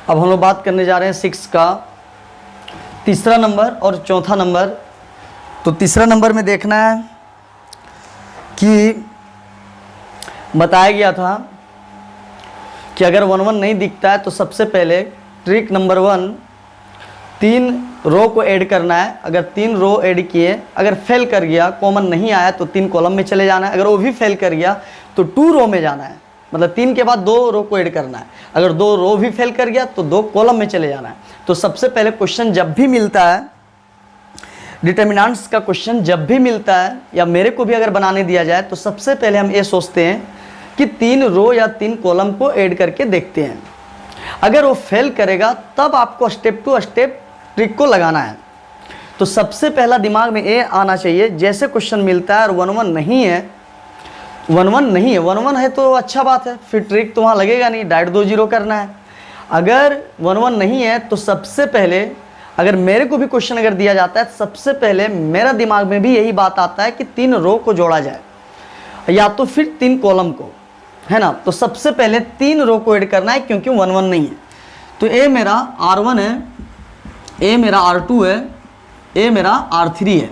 अब हम लोग बात करने जा रहे हैं 6 का तीसरा नंबर और चौथा नंबर। तो तीसरा नंबर में देखना है कि बताया गया था कि अगर 1 1 नहीं दिखता है तो सबसे पहले ट्रिक नंबर 1 3 रो को ऐड करना है। अगर 3 रो ऐड किए, अगर फेल कर गया, कॉमन नहीं आया तो 3 कॉलम में चले जाना है। अगर वो भी फेल कर गया तो 2 रो में जाना है, मतलब 3 के बाद 2 रो को ऐड करना है। अगर 2 रो भी फेल कर गया तो 2 कॉलम में चले जाना है। तो सबसे पहले क्वेश्चन जब भी मिलता है, डिटर्मिनेंट्स का क्वेश्चन जब भी मिलता है या मेरे को भी अगर बनाने दिया जाए तो सबसे पहले हम ये सोचते हैं कि 3 रो या 3 कॉलम को ऐड करके देखते हैं। अगर वो फेल करेगा तब आपको स्टेप टू स्टेप ट्रिक को लगाना है। तो सबसे पहला दिमाग में ये आना चाहिए, जैसे क्वेश्चन मिलता है और 1 1 नहीं है, 1 1 नहीं है, 1 1 है तो अच्छा बात है, फिर ट्रिक तो वहाँ लगेगा नहीं, डायरेक्ट 2 0 करना है। अगर 1 1 नहीं है तो सबसे पहले, अगर मेरे को भी क्वेश्चन अगर दिया जाता है, सबसे पहले मेरा दिमाग में भी यही बात आता है कि 3 रो को जोड़ा जाए या तो फिर 3 कॉलम को, है ना। तो सबसे पहले 3 रो को ऐड करना है क्योंकि 1 1 नहीं है। तो ए मेरा R1 है, ए मेरा R2 है, ए मेरा R3 है,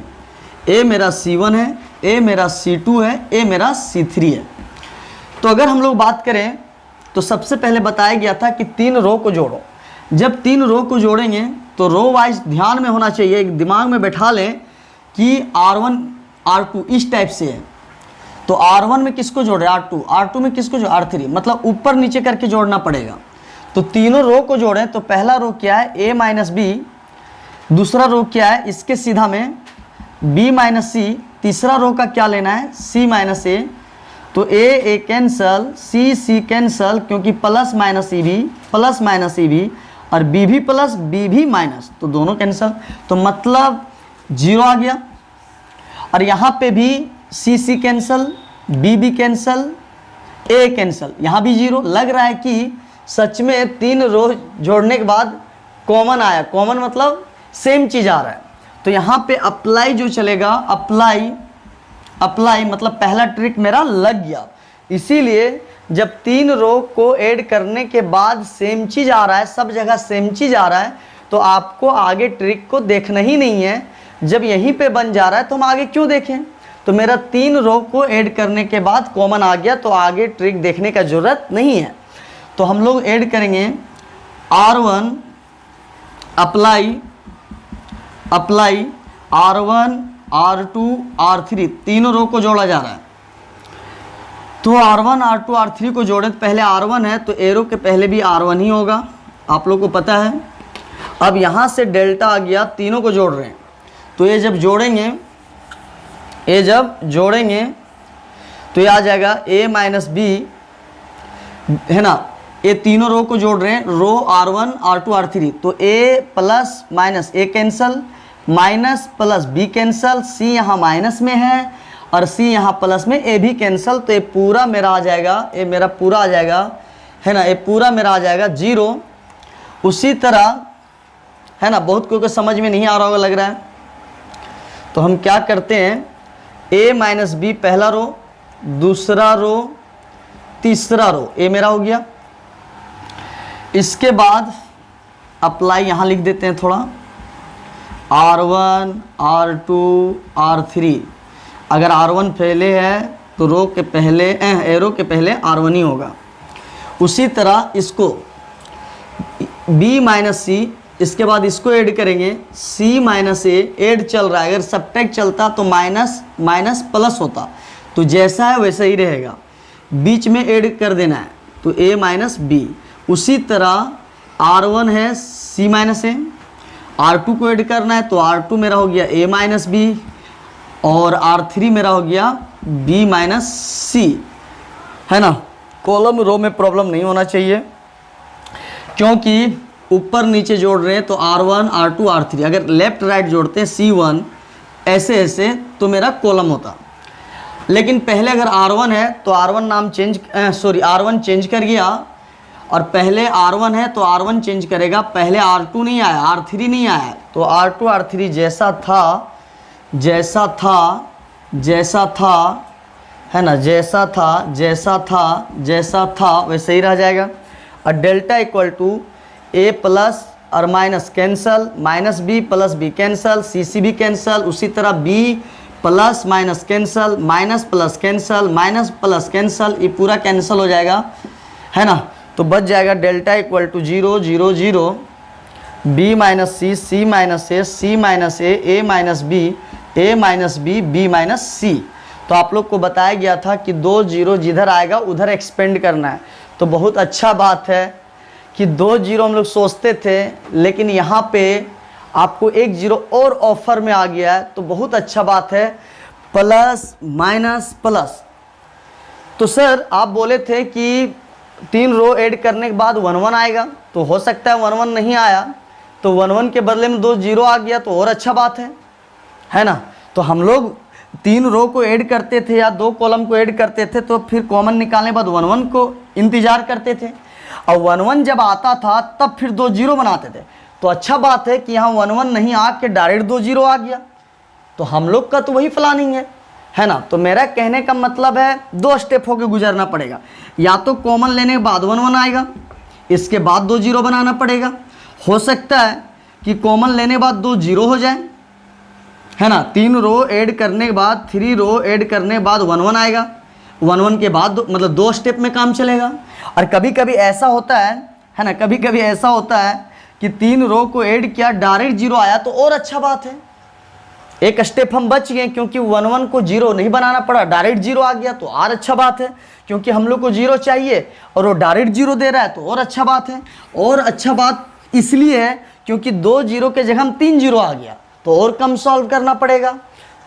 ए मेरा C1 है, ए मेरा C2 है, ए मेरा C3 है। तो अगर हम लोग बात करें तो सबसे पहले बताया गया था कि 3 रो को जोड़ो। जब 3 रो को जोड़ेंगे तो रो वाइज ध्यान में होना चाहिए, एक दिमाग में बैठा लें कि R1 R2 इस टाइप से है। तो R1 में किसको जोड़ रहे हैं? R2, R2 में किसको जोड़? R3, मतलब ऊपर नीचे करके जोड़ना पड़ेगा। तो तीनों रो को जोड़ें तो पहला रो क्या है? A minus B. दूसरा रो क्या है? इसके सीधा में B माइनस सी। तीसरा रो का क्या लेना है? C माइनस ए। तो A कैंसल, C कैंसल, क्योंकि प्लस माइनस ई भी, प्लस माइनस ई भी, और B भी प्लस B भी माइनस, तो दोनों कैंसल, तो मतलब 0 आ गया। और यहाँ पे भी C cancel, B cancel, A cancel, यहाँ भी 0। लग रहा है कि सच में 3 रो जोड़ने के बाद कॉमन आया, कॉमन मतलब सेम चीज़ आ रहा है। तो यहाँ पे अप्लाई जो चलेगा, अप्लाई मतलब पहला ट्रिक मेरा लग गया। इसीलिए जब 3 रो को ऐड करने के बाद सेम चीज़ आ रहा है, सब जगह सेम चीज़ आ रहा है, तो आपको आगे ट्रिक को देखना ही नहीं है। जब यहीं पे बन जा रहा है तो हम आगे क्यों देखें? तो मेरा 3 रो को ऐड करने के बाद कॉमन आ गया, तो आगे ट्रिक देखने का ज़रूरत नहीं है। तो हम लोग ऐड करेंगे R1 apply R1 R2 R3, तीनों रो को जोड़ा जा रहा है। तो R1 R2 R3 को जोड़े, तो पहले R1 है तो एरो के पहले भी R1 ही होगा, आप लोग को पता है। अब यहाँ से डेल्टा आ गया, तीनों को जोड़ रहे हैं। तो ये जब जोड़ेंगे तो ये आ जाएगा A माइनस बी, है ना। ये तीनों रो को जोड़ रहे हैं, रो R1 R2 R3। तो A plus minus A cancel, minus plus B cancel, C यहाँ माइनस में है और C यहाँ प्लस में, A भी कैंसल। तो ये पूरा मेरा आ जाएगा, ये मेरा पूरा आ जाएगा, है ना, ये पूरा मेरा आ जाएगा 0। उसी तरह, है ना, बहुत कोई को समझ में नहीं आ रहा होगा लग रहा है। तो हम क्या करते हैं, A माइनस बी पहला रो, दूसरा रो, तीसरा रो, ये मेरा हो गया। इसके बाद अप्लाई यहाँ लिख देते हैं थोड़ा, R1 R2 R3। अगर R1 पहले है तो रो के पहले, एरो के पहले R1 ही होगा। उसी तरह इसको B माइनस सी, इसके बाद इसको ऐड करेंगे C माइनस ए। ऐड चल रहा है, अगर सबट्रैक्ट चलता तो माइनस माइनस प्लस होता, तो जैसा है वैसा ही रहेगा, बीच में ऐड कर देना है, तो A माइनस बी। उसी तरह R1 है C माइनस ए, R2 को ऐड करना है तो R2 मेरा हो गया A माइनस बी, और R3 मेरा हो गया B माइनस सी, है ना। कॉलम रो में प्रॉब्लम नहीं होना चाहिए, क्योंकि ऊपर नीचे जोड़ रहे हैं तो R1 R2 R3। अगर लेफ्ट राइट जोड़ते हैं C1 ऐसे ऐसे तो मेरा कॉलम होता। लेकिन पहले अगर R1 है तो R1 नाम चेंज, R1 चेंज कर गया, और पहले R1 है तो R1 चेंज करेगा, पहले R2 नहीं आया, R3 नहीं आया, तो R2 R3 जैसा था, है ना, जैसा था वैसे ही रह जाएगा। और delta equal to A plus और minus cancel, minus B plus B cancel, C भी कैंसल, उसी तरह B plus minus cancel, minus plus cancel, minus plus cancel, ये पूरा कैंसिल हो जाएगा, है ना। तो बच जाएगा delta equal to 0 0 0, B minus C, C minus A, C minus A minus B, A minus B, B minus C. तो आप लोग को बताया गया था कि 2 0 जिधर आएगा उधर एक्सपेंड करना है। तो बहुत अच्छा बात है कि 2 0 हम लोग सोचते थे, लेकिन यहाँ पे आपको 1 0 और ऑफर में आ गया है, तो बहुत अच्छा बात है। प्लस माइनस प्लस, तो सर आप बोले थे कि 3 रो ऐड करने के बाद 1 1 आएगा, तो हो सकता है 1 1 नहीं आया, तो 1 1 के बदले में 2 0 आ गया, तो और अच्छा बात है ना। तो हम लोग 3 रो को ऐड करते थे या 2 कॉलम को ऐड करते थे, तो फिर कॉमन निकालने के बाद 1 1 को इंतजार करते थे, और 1 1 जब आता था तब फिर 2 0 बनाते थे। तो अच्छा बात है कि यहाँ 1 1 नहीं आके डायरेक्ट 2 0 आ गया, तो हम लोग का तो वही प्लानिंग है ना। तो मेरा कहने का मतलब है 2 स्टेप होके गुजरना पड़ेगा, या तो कॉमन लेने के बाद 1 1 आएगा, इसके बाद 2 0 बनाना पड़ेगा। हो सकता है कि कॉमन लेने के बाद 2 0 हो जाए, है ना। 3 रो ऐड करने के बाद 3 रो ऐड करने के बाद 1 1 आएगा, 1 1 के बाद मतलब 2 स्टेप में काम चलेगा। और कभी कभी ऐसा होता है ना, कभी कभी ऐसा होता है कि 3 रो को ऐड किया डायरेक्ट 0 आया, तो और अच्छा बात है, एक स्टेप हम बच गए, क्योंकि 1 1 को 0 नहीं बनाना पड़ा, डायरेक्ट 0 आ गया, तो और अच्छा बात है, क्योंकि हम लोग को 0 चाहिए और वो डायरेक्ट 0 दे रहा है, तो और अच्छा बात है। और अच्छा बात इसलिए है क्योंकि 2 0 के जगह हम 3 0 आ गया, तो और कम सॉल्व करना पड़ेगा।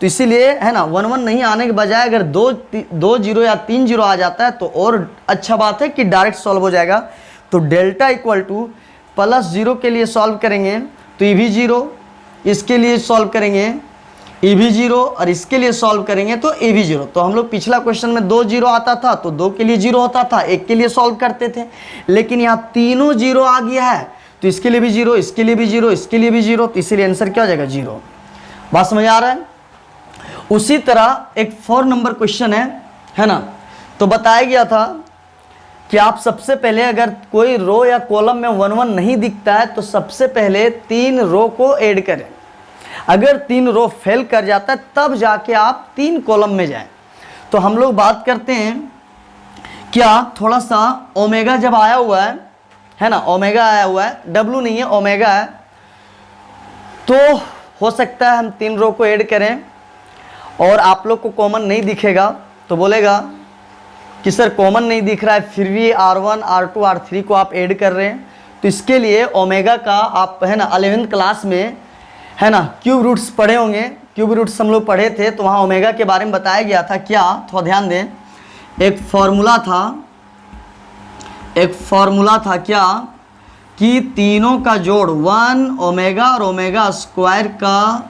तो इसीलिए है ना, 1 1 नहीं आने के बजाय अगर 2 0 या 3 0 आ जाता है, तो और अच्छा बात है कि डायरेक्ट सॉल्व हो जाएगा। तो डेल्टा इक्वल टू प्लस 0 के लिए सॉल्व करेंगे तो ये भी 0, इसके लिए सॉल्व करेंगे ये भी 0, और इसके लिए सॉल्व करेंगे तो ये भी 0। तो हम लोग पिछला क्वेश्चन में 2 0 आता था तो 2 के लिए 0 होता था, 1 के लिए सॉल्व करते थे, लेकिन यहाँ तीनों 0 आ गया है, तो इसके लिए भी 0, इसके लिए भी 0, इसके लिए भी 0, तो इसीलिए आंसर क्या हो जाएगा 0। बात समझ आ रहा है। उसी तरह एक 4 नंबर क्वेश्चन है ना। तो बताया गया था कि आप सबसे पहले अगर कोई रो या कॉलम में 1 1 नहीं दिखता है तो सबसे पहले 3 रो को ऐड करें, अगर 3 रो फेल कर जाता है तब जाके आप 3 कॉलम में जाएं। तो हम लोग बात करते हैं क्या, थोड़ा सा ओमेगा जब आया हुआ है ना, ओमेगा आया हुआ है, डब्लू नहीं है ओमेगा है, तो हो सकता है हम 3 रो को ऐड करें और आप लोग को कॉमन नहीं दिखेगा, तो बोलेगा कि सर कॉमन नहीं दिख रहा है, फिर भी R1 R2 R3 को आप ऐड कर रहे हैं। तो इसके लिए ओमेगा का आप है ना 11th क्लास में है ना क्यूब रूट्स पढ़े होंगे, क्यूब रूट्स हम लोग पढ़े थे, तो वहाँ ओमेगा के बारे में बताया गया था। क्या, थोड़ा ध्यान दें, एक फॉर्मूला था क्या कि तीनों का जोड़ 1 ओमेगा और ओमेगा स्क्वायर का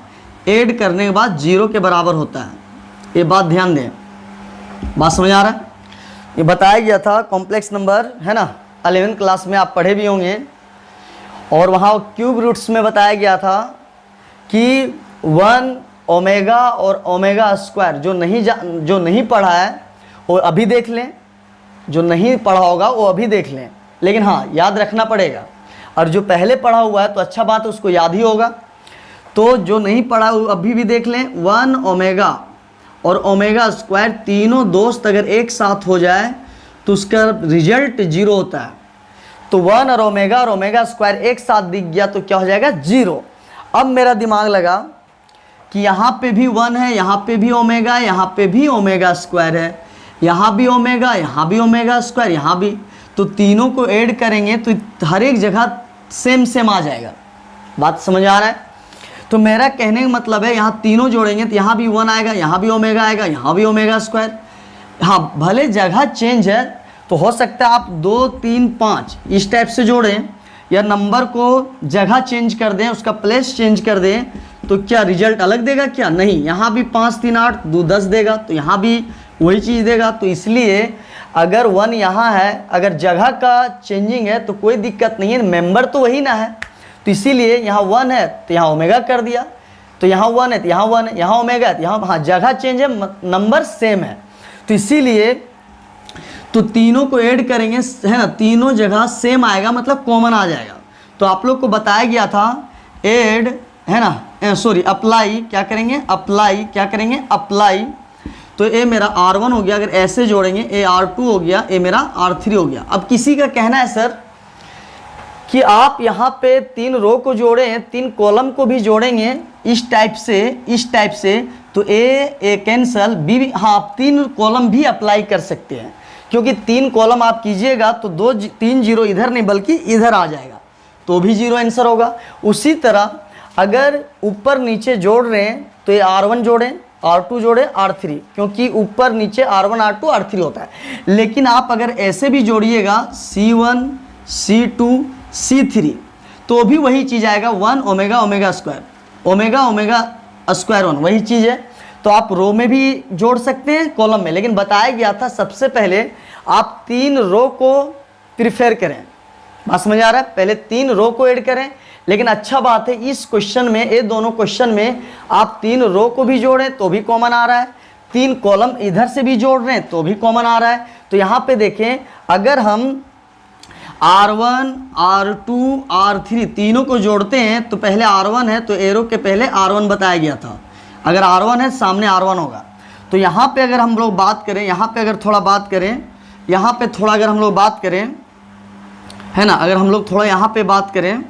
ऐड करने के बाद 0 के बराबर होता है। ये बात ध्यान दें, बात समझ आ रहा है। ये बताया गया था कॉम्प्लेक्स नंबर है ना 11th क्लास में आप पढ़े भी होंगे, और वहाँ क्यूब रूट्स में बताया गया था कि 1 ओमेगा और ओमेगा स्क्वायर, जो नहीं पढ़ा है वो अभी देख लें, जो नहीं पढ़ा होगा वो अभी देख लें, लेकिन हाँ याद रखना पड़ेगा, और जो पहले पढ़ा हुआ है तो अच्छा बात है उसको याद ही होगा। तो जो नहीं पढ़ा वो अभी भी देख लें, 1 ओमेगा और ओमेगा स्क्वायर तीनों दोस्त अगर एक साथ हो जाए तो उसका रिजल्ट 0 होता है। तो 1 और ओमेगा स्क्वायर एक साथ दिख गया तो क्या हो जाएगा 0। अब मेरा दिमाग लगा कि यहाँ पे भी 1 है, यहाँ पे भी ओमेगा, यहाँ पे भी ओमेगा स्क्वायर है, यहाँ भी ओमेगा, यहाँ भी ओमेगा स्क्वायर, यहाँ भी, तो तीनों को ऐड करेंगे तो हर एक जगह सेम आ जाएगा। बात समझ आ रहा है। तो मेरा कहने का मतलब है यहाँ तीनों जोड़ेंगे तो यहाँ भी 1 आएगा, यहाँ भी ओमेगा आएगा, यहाँ भी ओमेगा स्क्वायर। हाँ भले जगह चेंज है तो हो सकता है आप 2 3 5 इस टाइप से जोड़ें, या नंबर को जगह चेंज कर दें, उसका प्लेस चेंज कर दें, तो क्या रिजल्ट अलग देगा क्या? नहीं, यहाँ भी 5 3 8 2 10 देगा, तो यहाँ भी वही चीज़ देगा। तो इसलिए अगर 1 यहाँ है, अगर जगह का चेंजिंग है तो कोई दिक्कत नहीं है, मेंबर तो वही ना है। तो इसीलिए यहाँ 1 है तो यहाँ ओमेगा कर दिया, तो यहाँ 1 है तो यहाँ 1 है, यहाँ ओमेगा है तो यहाँ, हाँ जगह चेंज है, नंबर सेम है। तो इसीलिए तो तीनों को ऐड करेंगे है ना, तीनों जगह सेम आएगा, मतलब कॉमन आ जाएगा। तो आप लोग को बताया गया था ऐड, है ना, सॉरी अप्लाई, क्या करेंगे अप्लाई, क्या करेंगे अप्लाई। तो ये मेरा R1 हो गया, अगर ऐसे जोड़ेंगे ये R2 हो गया, ये मेरा R3 हो गया। अब किसी का कहना है सर कि आप यहाँ पे 3 रो को जोड़ें, 3 कॉलम को भी जोड़ेंगे इस टाइप से, इस टाइप से, तो ए कैंसल, बी, हाँ आप 3 कॉलम भी अप्लाई कर सकते हैं, क्योंकि 3 कॉलम आप कीजिएगा तो 3 जीरो इधर नहीं बल्कि इधर आ जाएगा, तो भी 0 आंसर होगा। उसी तरह अगर ऊपर नीचे जोड़ रहे हैं तो ये R1 जोड़ें, R2 जोड़े, R3, क्योंकि ऊपर नीचे R1 R2 R3 होता है। लेकिन आप अगर ऐसे भी जोड़िएगा C1 C2 C3 तो भी वही चीज़ आएगा 1 omega omega square, omega omega square 1, वही चीज़ है। तो आप रो में भी जोड़ सकते हैं, कॉलम में, लेकिन बताया गया था सबसे पहले आप 3 रो को प्रिफेयर करें। बात समझ आ रहा है, पहले 3 रो को ऐड करें। लेकिन अच्छा बात है इस क्वेश्चन में, ये दोनों क्वेश्चन में आप 3 रो को भी जोड़ें तो भी कॉमन आ रहा है, 3 कॉलम इधर से भी जोड़ रहे हैं तो भी कॉमन आ रहा है। तो यहाँ पे देखें, अगर हम R1 R2 R3 तीनों को जोड़ते हैं तो पहले R1 है तो एरो के पहले R1 बताया गया था, अगर R1 है सामने R1 होगा। तो यहाँ पे अगर हम लोग बात करें, यहाँ पे अगर थोड़ा बात करें, यहाँ पे थोड़ा अगर हम लोग बात करें, है ना, अगर हम लोग थोड़ा यहाँ पे बात करें,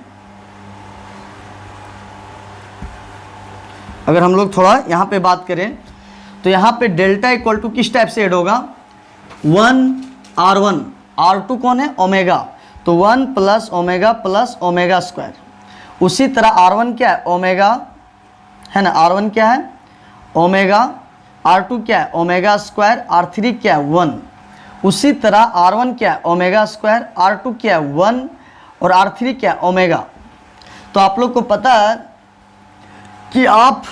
अगर हम लोग थोड़ा यहाँ पे बात करें तो यहाँ पे डेल्टा इक्वल टू किस टाइप से ऐड होगा, 1 R1, R2 कौन है ओमेगा, तो 1 प्लस ओमेगा स्क्वायर। उसी तरह R1 क्या है ओमेगा, है ना, R1 क्या है ओमेगा, R2 क्या है ओमेगा स्क्वायर, R3 क्या है 1। उसी तरह R1 क्या है ओमेगा स्क्वायर, R2 क्या है 1 और R3 क्या है ओमेगा। तो आप लोग को पता है कि आप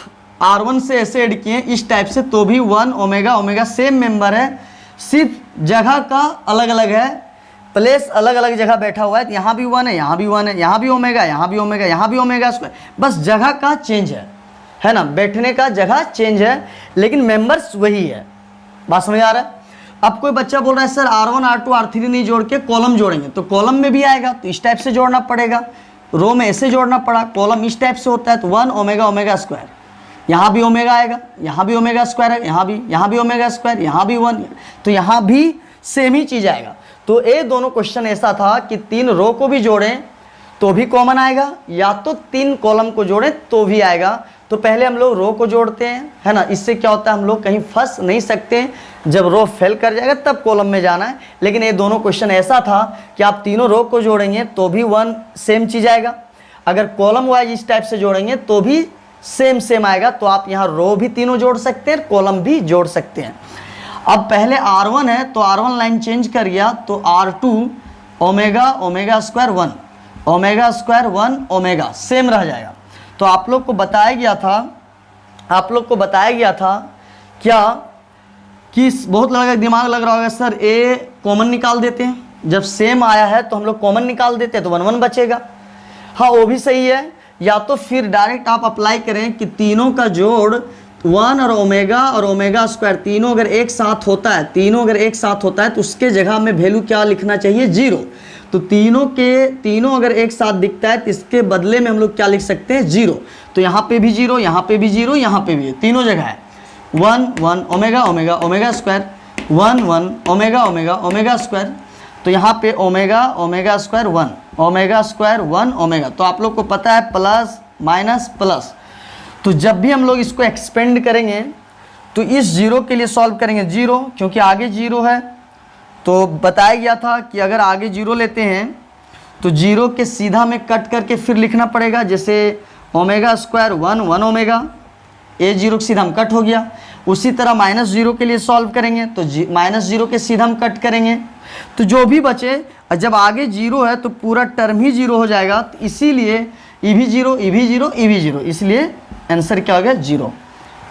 R1 से ऐसे ऐड किए इस टाइप से तो भी 1 ओमेगा ओमेगा सेम मेंबर है, सिर्फ जगह का अलग अलग है, प्लेस अलग अलग जगह बैठा हुआ है। यहाँ भी 1 है, यहाँ भी 1 है, यहाँ भी ओमेगा, यहाँ भी ओमेगा, यहाँ भी ओमेगा स्क्वायर, बस जगह का चेंज है ना, बैठने का जगह चेंज है, लेकिन मेंबर्स वही है। बात समझ आ रहा है। अब कोई बच्चा बोल रहा है सर R1 R2 R3 नहीं जोड़ के कॉलम जोड़ेंगे, तो कॉलम में भी आएगा तो इस टाइप से जोड़ना पड़ेगा, रो में ऐसे जोड़ना पड़ा, कॉलम इस टाइप से होता है तो 1 ओमेगा ओमेगा स्क्वायर, यहाँ भी ओमेगा आएगा, यहाँ भी ओमेगा स्क्वायर है, यहाँ भी ओमेगा स्क्वायर, यहाँ भी 1, तो यहाँ भी सेम ही चीज़ आएगा। तो ये दोनों क्वेश्चन ऐसा था कि 3 रो को भी जोड़ें तो भी कॉमन आएगा, या तो 3 कॉलम को जोड़ें तो भी आएगा। तो पहले हम लोग रो को जोड़ते हैं, है ना, इससे क्या होता है हम लोग कहीं फंस नहीं सकते, जब रो फेल कर जाएगा तब कॉलम में जाना है। लेकिन ये दोनों क्वेश्चन ऐसा था कि आप तीनों रो को जोड़ेंगे तो भी 1 सेम चीज़ आएगा, अगर कॉलम वाइज इस टाइप से जोड़ेंगे तो भी सेम आएगा। तो आप यहाँ रो भी तीनों जोड़ सकते हैं, कॉलम भी जोड़ सकते हैं। अब पहले R1 है तो R1 लाइन चेंज कर गया तो R2 omega omega square 1 omega square 1 omega same रह जाएगा। तो आप लोग को बताया गया था, क्या कि बहुत लोगों का दिमाग लग रहा होगा सर ए कॉमन निकाल देते हैं, जब सेम आया है तो हम लोग कॉमन निकाल देते हैं तो 1 1 बचेगा। हाँ वो भी सही है, या तो फिर डायरेक्ट आप अप्लाई करें कि तीनों का जोड़ 1 और ओमेगा स्क्वायर तीनों अगर एक साथ होता है तो उसके जगह में वैल्यू क्या लिखना चाहिए 0। तो तीनों अगर एक साथ दिखता है तो इसके बदले में हम लोग क्या लिख सकते हैं 0। तो यहाँ पे भी 0, यहाँ पे भी 0, यहाँ पे भी तीनों जगह है 1 1 omega omega omega square 1 1 omega omega omega square. तो यहाँ पे omega omega square 1 omega square 1 omega. तो आप लोग को पता है प्लस माइनस प्लस, तो जब भी हम लोग इसको एक्सपेंड करेंगे तो इस 0 के लिए सॉल्व करेंगे 0, क्योंकि आगे 0 है। तो बताया गया था कि अगर आगे 0 लेते हैं तो 0 के सीधा में कट करके फिर लिखना पड़ेगा, जैसे ओमेगा स्क्वायर 1 1 ओमेगा, ए 0 सीधा हम कट हो गया। उसी तरह -0 के लिए सॉल्व करेंगे तो -0 के सीधा हम कट करेंगे, तो जो भी बचे, जब आगे 0 है तो पूरा टर्म ही 0 हो जाएगा। तो इसीलिए ई भी 0 ई भी 0 ई भी 0, इसलिए आंसर क्या हो गया 0।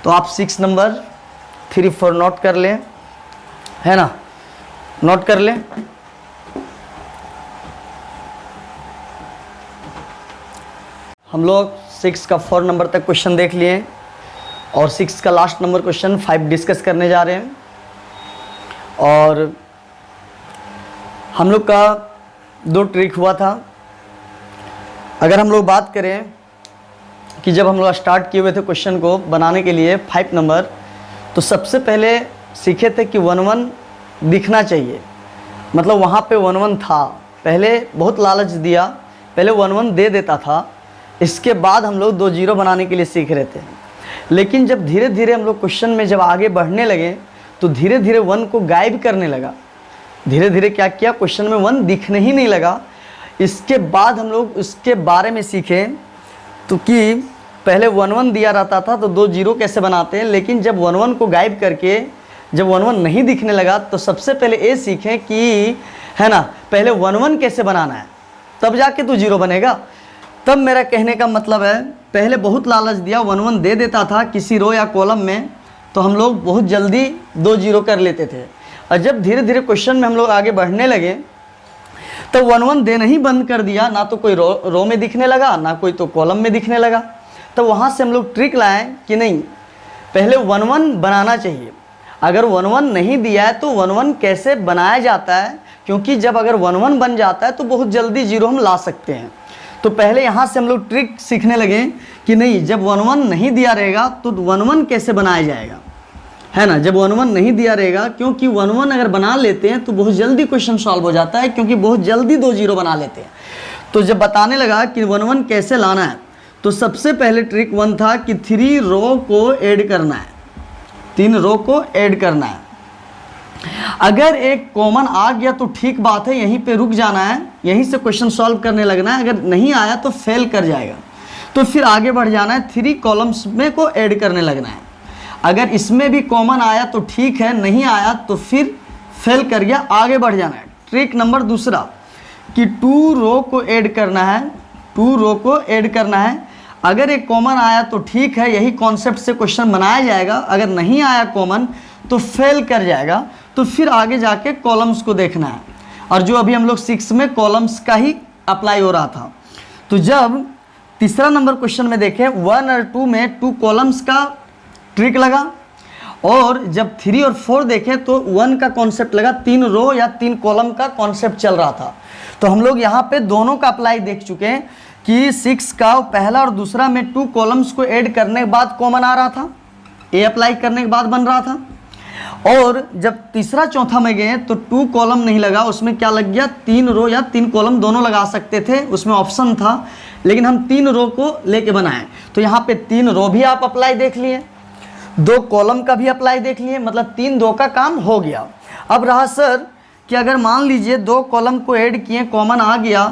तो आप 6 नंबर 3 4 नोट कर लें, है ना, नोट कर लें। हम लोग 6 का 4 नंबर तक क्वेश्चन देख लिए और 6 का लास्ट नंबर क्वेश्चन 5 डिस्कस करने जा रहे हैं। और हम लोग का 2 ट्रिक हुआ था। अगर हम लोग बात करें कि जब हम लोग स्टार्ट किए हुए थे क्वेश्चन को बनाने के लिए 5 नंबर, तो सबसे पहले सीखे थे कि 1 1 दिखना चाहिए, मतलब वहाँ पे 1 1 था। पहले बहुत लालच दिया, पहले 1 1 दे देता था, इसके बाद हम लोग 2 0 बनाने के लिए सीख रहे थे। लेकिन जब धीरे धीरे हम लोग क्वेश्चन में जब आगे बढ़ने लगे तो धीरे धीरे 1 को गायब करने लगा। धीरे धीरे क्या किया, क्वेश्चन में 1 दिखने ही नहीं लगा। इसके बाद हम लोग इसके बारे में सीखे तो कि पहले 1 1 दिया रहता था तो 2 0 कैसे बनाते हैं, लेकिन जब 1 1 को गायब करके जब 1 1 नहीं दिखने लगा तो सबसे पहले ये सीखें कि है ना, पहले 1 1 कैसे बनाना है, तब जाके तो 0 बनेगा। तब मेरा कहने का मतलब है, पहले बहुत लालच दिया, 1 1 दे देता था किसी रो या कॉलम में, तो हम लोग बहुत जल्दी 2 0 कर लेते थे। और जब धीरे धीरे क्वेश्चन में हम लोग आगे बढ़ने लगे तो 1 1 देना ही बंद कर दिया, ना तो कोई रो में दिखने लगा, ना कोई तो कॉलम में दिखने लगा। तो वहाँ से हम लोग ट्रिक लाएँ कि नहीं, पहले 1 1 बनाना चाहिए। अगर 1 1 नहीं दिया है तो 1 1 कैसे बनाया जाता है, क्योंकि जब अगर 1 1 बन जाता है तो बहुत जल्दी 0 हम ला सकते हैं। तो पहले यहाँ से हम लोग ट्रिक सीखने लगे कि नहीं, जब 1 1 नहीं दिया रहेगा तो 1 1 कैसे बनाया जाएगा, है ना। जब 1 1 नहीं दिया रहेगा, क्योंकि 1 1 अगर बना लेते हैं तो बहुत जल्दी क्वेश्चन सॉल्व हो जाता है, क्योंकि बहुत जल्दी 2 0 बना लेते हैं। तो जब बताने लगा कि 1 1 कैसे लाना है, तो सबसे पहले ट्रिक 1 था कि 3 रो को ऐड करना है, 3 रो को ऐड करना है। अगर एक कॉमन आ गया तो ठीक बात है, यहीं पे रुक जाना है, यहीं से क्वेश्चन सॉल्व करने लगना है। अगर नहीं आया तो फेल कर जाएगा, तो फिर आगे बढ़ जाना है, 3 कॉलम्स में को ऐड करने लगना है। अगर इसमें भी कॉमन आया तो ठीक है, नहीं आया तो फिर फेल कर गया, आगे बढ़ जाना है। ट्रिक नंबर दूसरा कि 2 रो को ऐड करना है, 2 रो को ऐड करना है। अगर एक कॉमन आया तो ठीक है, यही कॉन्सेप्ट से क्वेश्चन बनाया जाएगा। अगर नहीं आया कॉमन तो फेल कर जाएगा, तो फिर आगे जाके कॉलम्स को देखना है। और जो अभी हम लोग 6 में कॉलम्स का ही अप्लाई हो रहा था। तो जब तीसरा नंबर क्वेश्चन में देखें 1 और 2 में 2 कॉलम्स का ट्रिक लगा, और जब 3 और 4 देखें तो 1 का कॉन्सेप्ट लगा, 3 रो या 3 कॉलम का कॉन्सेप्ट चल रहा था। तो हम लोग यहाँ पे दोनों का अप्लाई देख चुके हैं कि 6 का पहला और दूसरा में 2 कॉलम्स को ऐड करने के बाद कॉमन आ रहा था, ए अप्लाई करने के बाद बन रहा था। और जब तीसरा चौथा में गए तो 2 कॉलम नहीं लगा, उसमें क्या लग गया, 3 रो या 3 कॉलम दोनों लगा सकते थे, उसमें ऑप्शन था, लेकिन हम 3 रो को लेके बनाए। तो यहाँ पे 3 रो भी आप अप्लाई देख लिए, 2 कॉलम का भी अप्लाई देख लिए, मतलब 3 2 का काम हो गया। अब रहा सर कि अगर मान लीजिए 2 कॉलम को ऐड किए, कॉमन आ गया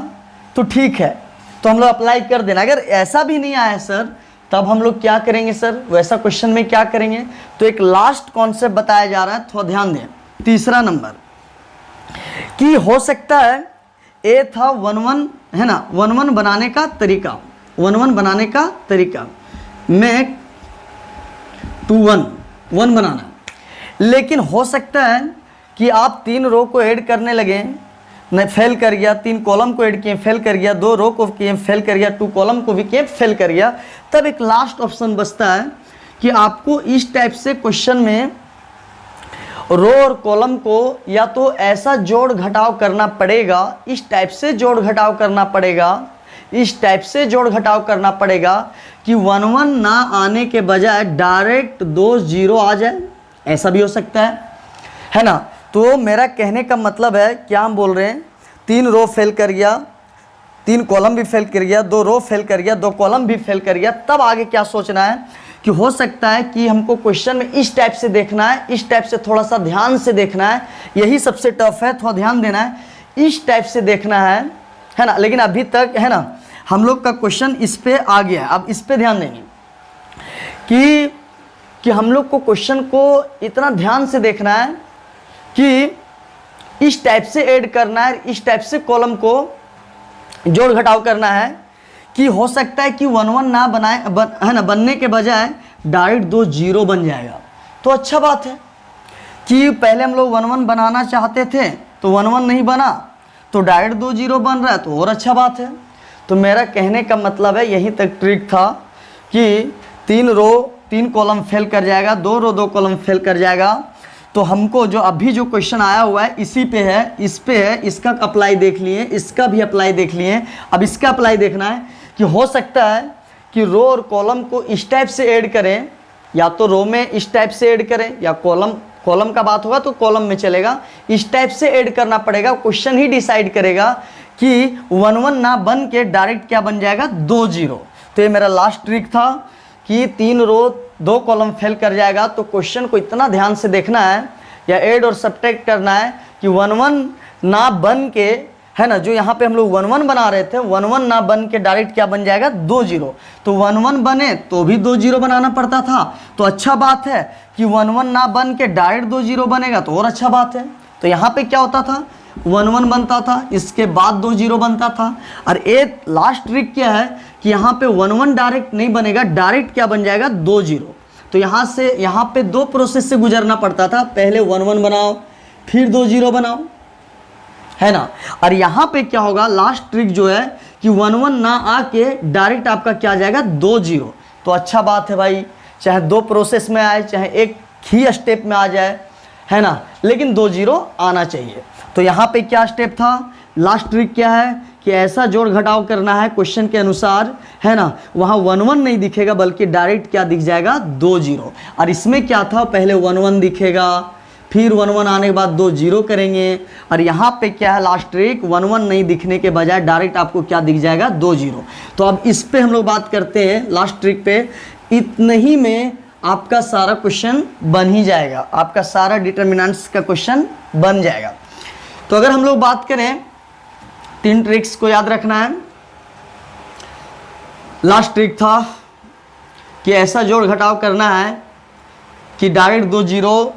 तो ठीक है, तो हम लोग अप्लाई कर देना। अगर ऐसा भी नहीं आया सर, तब हम लोग क्या करेंगे सर, वैसा क्वेश्चन में क्या करेंगे। तो एक लास्ट कॉन्सेप्ट बताया जा रहा है, थोड़ा ध्यान दें। तीसरा नंबर कि हो सकता है ए था 1 1, है ना, 1 1 बनाने का तरीका, 1 1 बनाने का तरीका में 2 1 1 बनाना। लेकिन हो सकता है कि आप 3 रो को ऐड करने लगे, नहीं फेल कर गया, 3 कॉलम को ऐड किए फेल कर गया, 2 रो को किए फेल कर गया, 2 कॉलम को भी किए फेल कर गया। तब एक लास्ट ऑप्शन बचता है कि आपको इस टाइप से क्वेश्चन में रो और कॉलम को या तो ऐसा जोड़ घटाव करना पड़ेगा, इस टाइप से जोड़ घटाव करना पड़ेगा, इस टाइप से जोड़ घटाव करना पड़ेगा कि 1 1 ना आने के बजाय डायरेक्ट 2 0 आ जाए, ऐसा भी हो सकता है ना। तो मेरा कहने का मतलब है, क्या हम बोल रहे हैं, 3 रो फेल कर गया, 3 कॉलम भी फेल कर गया, 2 रो फेल कर गया, 2 कॉलम भी फेल कर गया। तब आगे क्या सोचना है कि हो सकता है कि हमको क्वेश्चन में इस टाइप से देखना है, इस टाइप से थोड़ा सा ध्यान से देखना है, यही सबसे टफ है, थोड़ा ध्यान देना है, इस टाइप से देखना है ना। लेकिन अभी तक है ना हम लोग का क्वेश्चन इस पे आ गया है। अब इस पे ध्यान देंगे कि हम लोग को क्वेश्चन को इतना ध्यान से देखना है कि इस टाइप से ऐड करना है, इस टाइप से कॉलम को जोड़ घटाव करना है कि हो सकता है कि 1 1 ना बनाए है ना, बनने के बजाय डायरेक्ट 2 0 बन जाएगा। तो अच्छा बात है कि पहले हम लोग 1 1 बनाना चाहते थे तो 1 1 नहीं बना, तो डायरेक्ट 2 0 बन रहा है, तो और अच्छा बात है। तो मेरा कहने का मतलब है, यहीं तक ट्रिक था कि 3 रो 3 कॉलम फेल कर जाएगा, 2 रो 2 कॉलम फेल कर जाएगा। तो हमको जो अभी जो क्वेश्चन आया हुआ है इसी पे है, इस पे है, इसका अप्लाई देख लिए, इसका भी अप्लाई देख लिए। अब इसका अप्लाई देखना है कि हो सकता है कि रो और कॉलम को इस टाइप से ऐड करें, या तो रो में इस टाइप से ऐड करें, या कॉलम का बात होगा तो कॉलम में चलेगा, इस टाइप से ऐड करना पड़ेगा। क्वेश्चन ही डिसाइड करेगा कि 1 1 ना बन के डायरेक्ट क्या बन जाएगा, 2 0। तो ये मेरा लास्ट ट्रिक था कि 3 रो 2 कॉलम फेल कर जाएगा। तो क्वेश्चन को इतना ध्यान से देखना है या ऐड और सब्ट्रैक्ट करना है कि 1 1 ना बन के, है ना, जो यहाँ पे हम लोग 1 1 बना रहे थे, 1 1 ना बन के डायरेक्ट क्या बन जाएगा, 2 0। तो 1 1 बने तो भी 2 0 बनाना पड़ता था। तो अच्छा बात है कि 1 1 ना बन के डायरेक्ट 2 0 बनेगा तो और अच्छा बात है। तो यहाँ पे क्या होता था, 1 1 बनता था, इसके बाद 2 0 बनता था। और एक लास्ट ट्रिक क्या है कि यहाँ पे 1 1 डायरेक्ट नहीं बनेगा, डायरेक्ट क्या बन जाएगा, 2 0। तो यहाँ से यहाँ पे 2 प्रोसेस से गुजरना पड़ता था, पहले 1 1 बनाओ फिर 2 0 बनाओ, है ना। और यहाँ पे क्या होगा, लास्ट ट्रिक जो है कि 1 1 ना आके डायरेक्ट आपका क्या आ जाएगा, 2 0। तो अच्छा बात है भाई, चाहे 2 प्रोसेस में आए चाहे एक ही स्टेप में आ जाए, है ना, लेकिन 2 0 आना चाहिए। तो यहाँ पे क्या स्टेप था, लास्ट ट्रिक क्या है कि ऐसा जोड़ घटाव करना है क्वेश्चन के अनुसार, है ना, वहाँ 1 1 नहीं दिखेगा बल्कि डायरेक्ट क्या दिख जाएगा, 2 0। और इसमें क्या था, पहले 1 1 दिखेगा फिर 1 1 आने के बाद 2 0 करेंगे। और यहाँ पे क्या है लास्ट ट्रिक, 1 1 नहीं दिखने के बजाय डायरेक्ट आपको क्या दिख जाएगा, 2 0। तो अब इस पे हम लोग बात करते हैं लास्ट ट्रिक पे। इतने ही में आपका सारा क्वेश्चन बन ही जाएगा, आपका सारा डिटर्मिनेंट्स का क्वेश्चन बन जाएगा। तो अगर हम लोग बात करें, 3 ट्रिक्स को याद रखना है। लास्ट ट्रिक था कि ऐसा जोड़ घटाव करना है कि डायरेक्ट 2 0,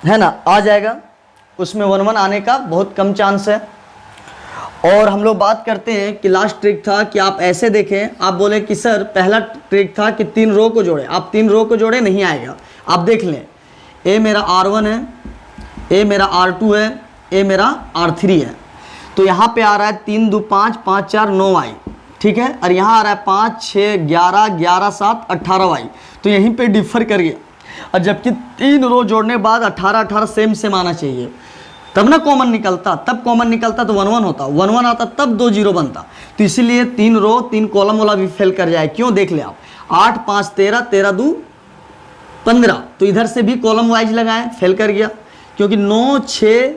है ना, आ जाएगा, उसमें 1 1 आने का बहुत कम चांस है। और हम लोग बात करते हैं कि लास्ट ट्रिक था कि आप ऐसे देखें, आप बोले कि सर पहला ट्रिक था कि 3 रो को जोड़े, आप 3 रो को जोड़े नहीं आएगा। आप देख लें, ए मेरा R1 है, ए मेरा R2 है, ए मेरा R3 है। तो यहाँ पे आ रहा है 3 2 5 5 4 9 आई, ठीक है। और यहाँ आ रहा है 5 6 11 11 7 18 वाई। तो यहीं पे डिफर कर गया। और जबकि 3 रो जोड़ने के बाद 18 18 सेम आना चाहिए, तब ना कॉमन निकलता, तब कॉमन निकलता तो 1 1 होता, 1 1 आता तब 2 0 बनता। तो इसीलिए 3 रो 3 कॉलम वाला भी फेल कर जाए। क्यों, देख ले आप, 8 5 13 13 2 15। तो इधर से भी कॉलम वाइज लगाएं, फेल कर गया, क्योंकि 9 6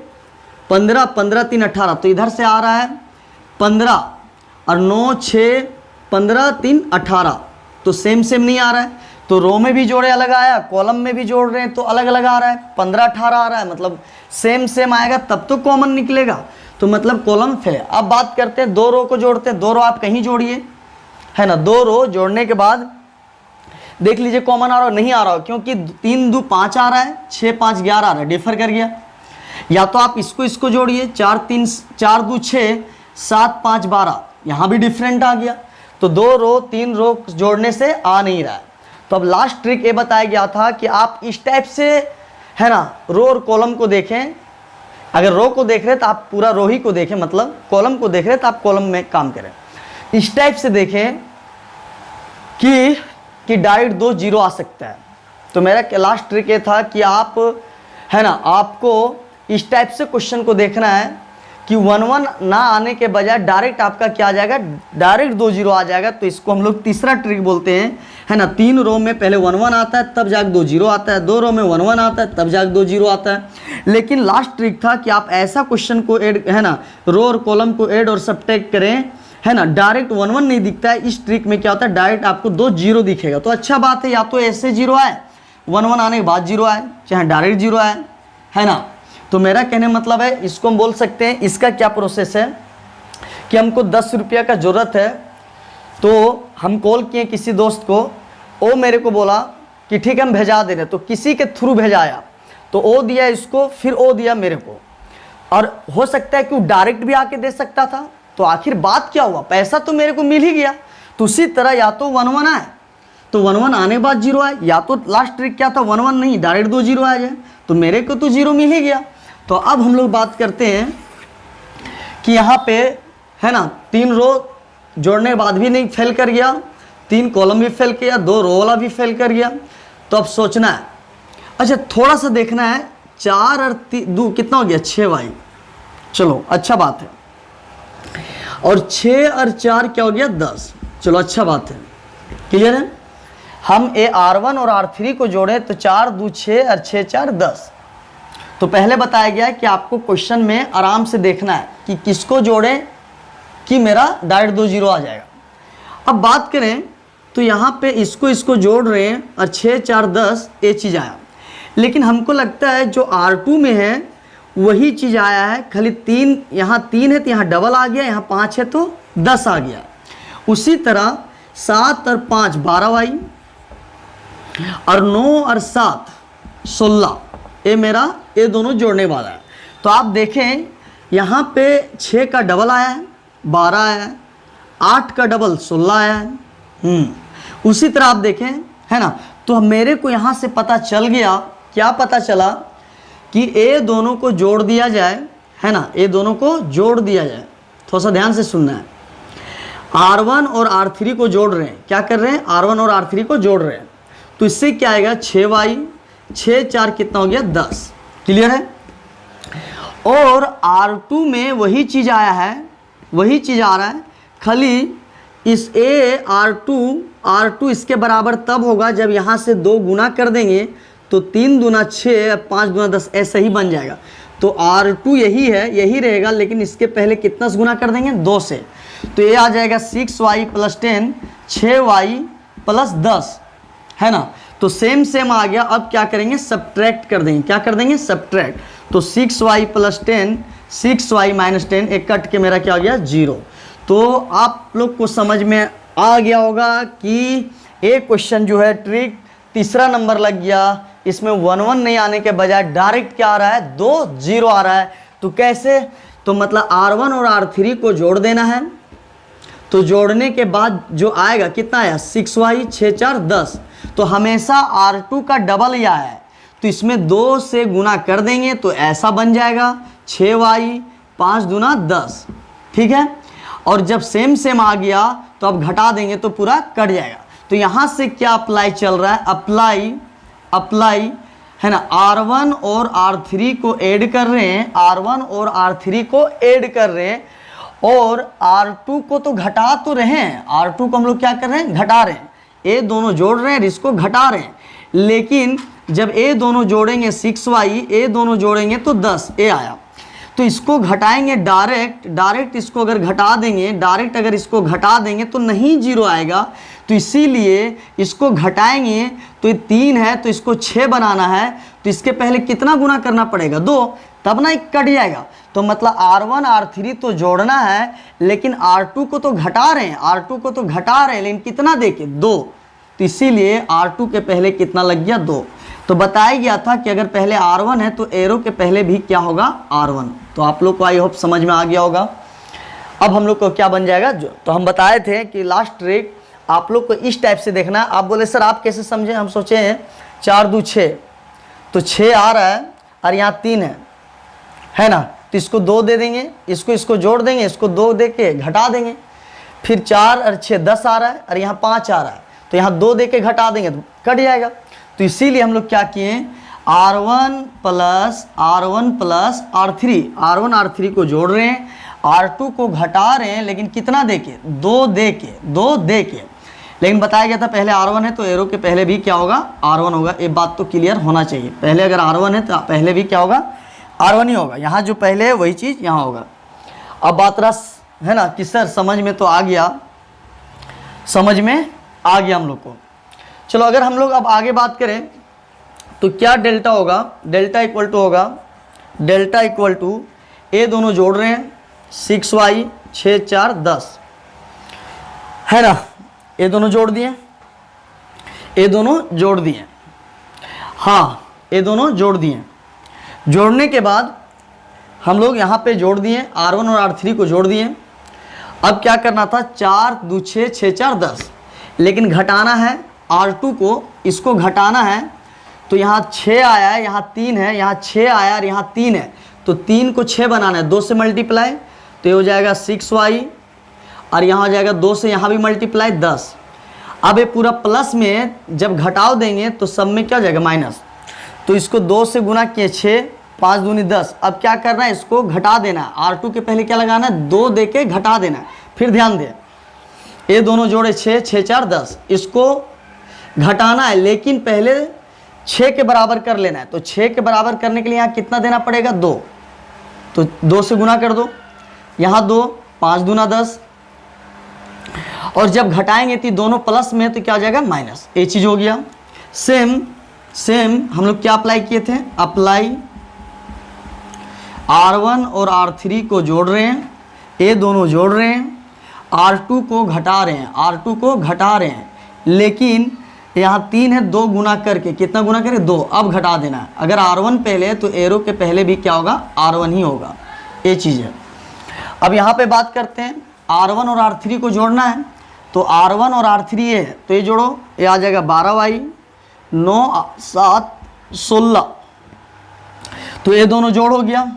15 15 3 18। तो इधर से आ रहा है 15 और 9 6 15 3 18। तो सेम नहीं आ रहा है। तो रो में भी जोड़े अलग आया, कॉलम में भी जोड़ रहे हैं तो अलग अलग आ रहा है, 15 18 आ रहा है, मतलब सेम आएगा तब तो कॉमन निकलेगा। तो मतलब कॉलम फेल। अब बात करते हैं 2 रो को जोड़ते हैं। 2 रो आप कहीं जोड़िए, है ना, 2 रो जोड़ने के बाद देख लीजिए कॉमन आ रहा हो नहीं आ रहा हो, क्योंकि 3 2 5 आ रहा है, 6 5 11 आ रहा है, डिफर कर गया। या तो आप इसको जोड़िए, 4 3 4 2 6 7 5 12, यहाँ भी डिफरेंट आ गया। तो 2 रो 3 रो जोड़ने से आ नहीं रहा है। तो अब लास्ट ट्रिक ये बताया गया था कि आप इस टाइप से, है ना, रो और कॉलम को देखें। अगर रो को देख रहे तो आप पूरा रो ही को देखें, मतलब कॉलम को देख रहे तो आप कॉलम में काम करें। इस टाइप से देखें कि डायरेक्ट 2 0 आ सकता है। तो मेरा लास्ट ट्रिक ये था कि आप, है ना, आपको इस टाइप से क्वेश्चन को देखना है कि 1 1 ना आने के बजाय डायरेक्ट आपका क्या आ जाएगा, डायरेक्ट 2 0 आ जाएगा। तो इसको हम लोग तीसरा ट्रिक बोलते हैं, है ना। 3 रो में पहले 1 1 आता है तब जाके 2 0 आता है, 2 रो में 1 1 आता है तब जाके 2 0 आता है। लेकिन लास्ट ट्रिक था कि आप ऐसा क्वेश्चन को ऐड, है ना, रो और कॉलम को ऐड और सब्ट्रैक्ट करें, है ना, डायरेक्ट 1 1 नहीं दिखता है। इस ट्रिक में क्या होता है, डायरेक्ट आपको 2 0 दिखेगा। तो अच्छा बात है, या तो ऐसे 0 आए, 1 1 आने के बाद 0 आए, चाहे डायरेक्ट 0 आए, है ना। तो मेरा कहने मतलब है, इसको हम बोल सकते हैं, इसका क्या प्रोसेस है कि हमको 10 रुपया का ज़रूरत है। तो हम कॉल किए किसी दोस्त को, वो मेरे को बोला कि ठीक है हम भेजा दे रहे, तो किसी के थ्रू भेजाया, तो वो दिया इसको, फिर वो दिया मेरे को। और हो सकता है कि वो डायरेक्ट भी आके दे सकता था। तो आखिर बात क्या हुआ, पैसा तो मेरे को मिल ही गया। तो उसी तरह या तो 1 1 आए, तो 1 1 आने के बाद 0 आए, या तो लास्ट ट्रिक क्या था, 1 1 नहीं डायरेक्ट 2 0 आ जाए, तो मेरे को तो 0 मिल ही गया। तो अब हम लोग बात करते हैं कि यहाँ पे, है ना, 3 रो जोड़ने के बाद भी नहीं फेल कर गया, 3 कॉलम भी फेल किया, 2 रो वाला भी फेल कर गया। तो अब सोचना है, अच्छा थोड़ा सा देखना है, 4 और 2 कितना हो गया, 6 वाई। चलो अच्छा बात है। और 6 और 4 क्या हो गया, 10। चलो अच्छा बात है, क्लियर है। हम ए R1 और R3 को जोड़ें तो 4 2 6 और 6 4 10। तो पहले बताया गया है कि आपको क्वेश्चन में आराम से देखना है कि किसको जोड़ें कि मेरा डायरेक्ट 2 0 आ जाएगा। अब बात करें तो यहाँ पे इसको जोड़ रहे हैं और 6 4 10 ये चीज़ आया, लेकिन हमको लगता है जो R2 में है वही चीज़ आया है, खाली 3 यहाँ 3 है तो यहाँ डबल आ गया, यहाँ 5 है तो 10 आ गया। उसी तरह 7 और 5 12y और 9 और 7 16, ये मेरा ये दोनों जोड़ने वाला है। तो आप देखें यहाँ पे 6 का डबल आया है 12 आया है, 8 का डबल 16 आया है। उसी तरह आप देखें, है ना, तो मेरे को यहाँ से पता चल गया, क्या पता चला कि ये दोनों को जोड़ दिया जाए, है ना, ये दोनों को जोड़ दिया जाए। थोड़ा सा ध्यान से सुनना है। R1 और R3 को जोड़ रहे हैं, क्या कर रहे हैं, R1 और R3 को जोड़ रहे हैं। तो इससे क्या आएगा 6y 6 4 कितना हो गया 10, क्लियर है। और R2 में वही चीज़ आया है, वही चीज़ आ रहा है, खाली इस R2 इसके बराबर तब होगा जब यहाँ से 2 गुना कर देंगे तो 3 दूना 6 5 दूना 10 ऐसा ही बन जाएगा। तो R2 यही है, यही रहेगा, लेकिन इसके पहले कितना से गुना कर देंगे 2 से। तो ये आ जाएगा 6y + 10 6y + 10, है ना। तो सेम आ गया। अब क्या करेंगे, सब्ट्रैक्ट कर देंगे, क्या कर देंगे, सब्ट्रैक्ट। तो 6y + 10 6y - 10 एक कट के मेरा क्या हो गया 0। तो आप लोग को समझ में आ गया होगा कि एक क्वेश्चन जो है ट्रिक तीसरा नंबर लग गया, इसमें 1 1 नहीं आने के बजाय डायरेक्ट क्या आ रहा है 2 0 आ रहा है। तो कैसे, तो मतलब R1 और R3 को जोड़ देना है। तो जोड़ने के बाद जो आएगा कितना आया 6y 6 4 10। तो हमेशा R2 का डबल ही आया है, तो इसमें 2 से गुना कर देंगे तो ऐसा बन जाएगा 6y 5 दूना 10, ठीक है। और जब सेम आ गया तो अब घटा देंगे तो पूरा कट जाएगा। तो यहाँ से क्या अप्लाई चल रहा है, अप्लाई है ना, R1 और R3 को ऐड कर रहे हैं, R1 और R3 को ऐड कर रहे हैं, और R2 को तो घटा तो रहे हैं, R2 को हम लोग क्या कर रहे हैं, घटा रहे हैं। ये दोनों जोड़ रहे हैं, इसको घटा रहे हैं, लेकिन जब ये दोनों जोड़ेंगे 6y, ये दोनों जोड़ेंगे तो 10 ये आया। तो इसको घटाएंगे डायरेक्ट इसको अगर घटा देंगे, डायरेक्ट अगर इसको घटा देंगे तो नहीं 0 आएगा। तो इसीलिए इसको घटाएंगे, तो ये 3 है तो इसको 6 बनाना है, तो इसके पहले कितना गुना करना पड़ेगा 2, तब ना एक कट जाएगा। तो मतलब R1 R3 तो जोड़ना है, लेकिन R2 को तो घटा रहे हैं, R2 को तो घटा रहे हैं, लेकिन कितना देके 2। तो इसीलिए R2 के पहले कितना लग गया 2। तो बताया गया था कि अगर पहले R1 है तो एरो के पहले भी क्या होगा R1। तो आप लोग को आई होप समझ में आ गया होगा। अब हम लोग को क्या बन जाएगा, जो तो हम बताए थे कि लास्ट ट्रिक आप लोग को इस टाइप से देखना है। आप बोले सर आप कैसे समझे, हम सोचे हैं 4 2 6, तो 6 आ रहा है और यहाँ 3 है ना, तो इसको 2 दे देंगे, इसको जोड़ देंगे, इसको 2 दे के घटा देंगे, फिर 4 और 6 10 आ रहा है और यहाँ 5 आ रहा है, तो यहाँ 2 दे के घटा देंगे तो कट जाएगा। तो इसीलिए हम लोग क्या किए, R1 प्लस R1 R3 को जोड़ रहे हैं, R2 को घटा रहे हैं, लेकिन कितना देके 2 दे के। लेकिन बताया गया था पहले R1 है तो एरो के पहले भी क्या होगा R1 होगा। ये बात तो क्लियर होना चाहिए, पहले अगर R1 है तो पहले भी क्या होगा R1 ही होगा। यहाँ जो पहले है वही चीज़ यहाँ होगा। अब बात रहा है ना कि सर समझ में तो आ गया, समझ में आ गया हम लोग को। चलो अगर हम लोग अब आगे बात करें तो क्या डेल्टा होगा, डेल्टा इक्वल टू ये दोनों जोड़ रहे हैं 6y 6 4 10, है ना, ये दोनों जोड़ दिए, हाँ ये दोनों जोड़ दिए। जोड़ने के बाद हम लोग यहाँ पे जोड़ दिए, R1 और R3 को जोड़ दिए। अब क्या करना था 4 2 6 6 4 10, लेकिन घटाना है R2 को, इसको घटाना है। तो यहाँ 6 आया है, यहाँ 3 है, यहाँ 6 आया और यहाँ 3 है, तो 3 को 6 बनाना है, 2 से मल्टीप्लाई, तो ये हो जाएगा 6y और यहाँ हो जाएगा 2 से यहाँ भी मल्टीप्लाई 10। अब ये पूरा प्लस में जब घटाव देंगे तो सब में क्या हो जाएगा माइनस। तो इसको 2 से गुना किए 6 5 दूनी 10। अब क्या करना है, इसको घटा देना है, R2 के पहले क्या लगाना है 2 दे के घटा देना है। फिर ध्यान दें ये दोनों जोड़े 6, 6 4 10, इसको घटाना है लेकिन पहले 6 के बराबर कर लेना है। तो 6 के बराबर करने के लिए यहाँ कितना देना पड़ेगा? 2। तो 2 से गुना कर दो, यहाँ 2, 5 दूना 10, और जब घटाएंगे तो दोनों प्लस में तो क्या हो जाएगा? माइनस। ये चीज़ हो गया। सेम हम लोग क्या अप्लाई किए थे? अप्लाई R1 और R3 को जोड़ रहे हैं, ये दोनों जोड़ रहे हैं, R2 को घटा रहे हैं, R2 को घटा रहे हैं, लेकिन यहाँ 3 है, 2 गुना करके, कितना गुना करें? 2। अब घटा देना है। अगर R1 पहले है तो एरो के पहले भी क्या होगा? R1 ही होगा। ये चीज़ है। अब यहाँ पे बात करते हैं, R1 और R3 को जोड़ना है, तो R1 और R3 ये है, तो ये जोड़ो, ये आ जाएगा 12y, 9 7 16, तो ये दोनों जोड़ हो गया।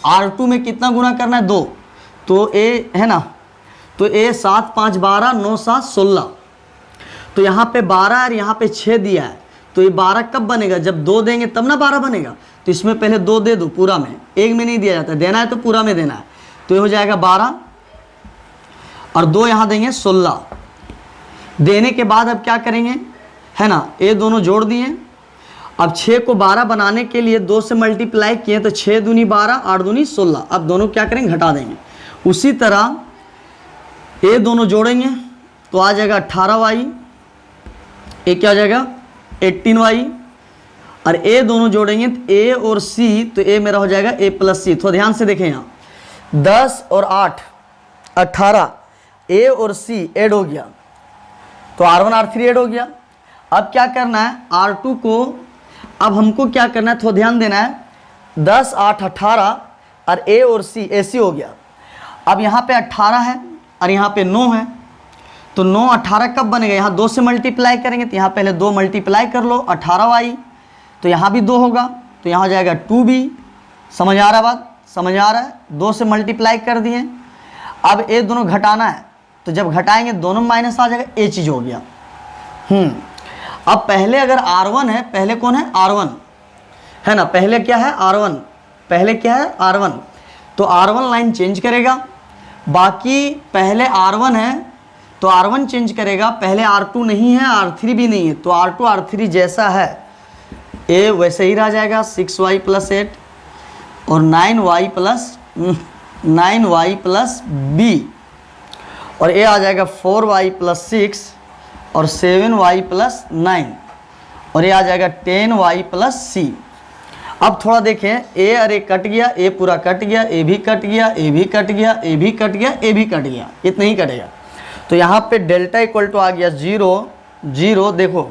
R2 में कितना गुना करना है? 2, तो ये है ना, तो ये 7 5 12, 9 7 16, तो यहाँ पे 12 और यहाँ पे 6 दिया है, तो ये 12 कब बनेगा? जब 2 देंगे तब ना 12 बनेगा। तो इसमें पहले 2 दे दो पूरा में, एक में नहीं दिया जाता, देना है तो पूरा में देना है। तो ये हो जाएगा 12 और 2 यहाँ देंगे 16। देने के बाद अब क्या करेंगे, है ना, ये दोनों जोड़ दिए। अब 6 को 12 बनाने के लिए 2 से मल्टीप्लाई किए, तो 6 दूनी 12, 8 दूनी 16। अब दोनों क्या करेंगे? घटा देंगे। उसी तरह ये दोनों जोड़ेंगे तो आ जाएगा 18y, ये क्या आ जाएगा? 18y, और ए दोनों जोड़ेंगे तो ए और सी, तो ए मेरा हो जाएगा a + c। थोड़ा ध्यान से देखें, यहाँ 10 और 8 18, ए और सी ऐड हो गया, तो R1 R3 ऐड हो गया। अब क्या करना है? R2 को, अब हमको क्या करना है, थोड़ा ध्यान देना है। 10 8 18 और ए और सी, AC हो गया। अब यहाँ पे 18 है और यहाँ पे 9 है, तो 9 18 कब बनेगा? यहाँ 2 से मल्टीप्लाई करेंगे, तो यहाँ पहले 2 मल्टीप्लाई कर लो, 18y, तो यहाँ भी 2 होगा, तो यहाँ हो जाएगा 2b। समझ आ रहा बात? समझ आ रहा है? 2 से मल्टीप्लाई कर दिए। अब ये दोनों घटाना है, तो जब घटाएंगे दोनों माइनस आ जाएगा, ये चीज़ हो गया। अब पहले अगर R1 है, पहले कौन है? R1 है ना, पहले क्या है? R1, पहले क्या है? R1, तो R1 लाइन चेंज करेगा। बाकी पहले R1 है तो R1 चेंज करेगा, पहले R2 नहीं है, R3 भी नहीं है, तो R2 R3 जैसा है ए वैसे ही रह जाएगा। 6y + 8 और 9y + b, और ये आ जाएगा 4y + 6 और 7y + 9, और ये आ जाएगा 10y + c। अब थोड़ा देखें, ए और ए कट गया, ए पूरा कट गया, ए भी कट गया, ए भी कट गया, ए भी कट गया, ए भी कट गया, इतना ही कटेगा। तो यहाँ पे डेल्टा इक्वल टू आ गया 0 0, देखो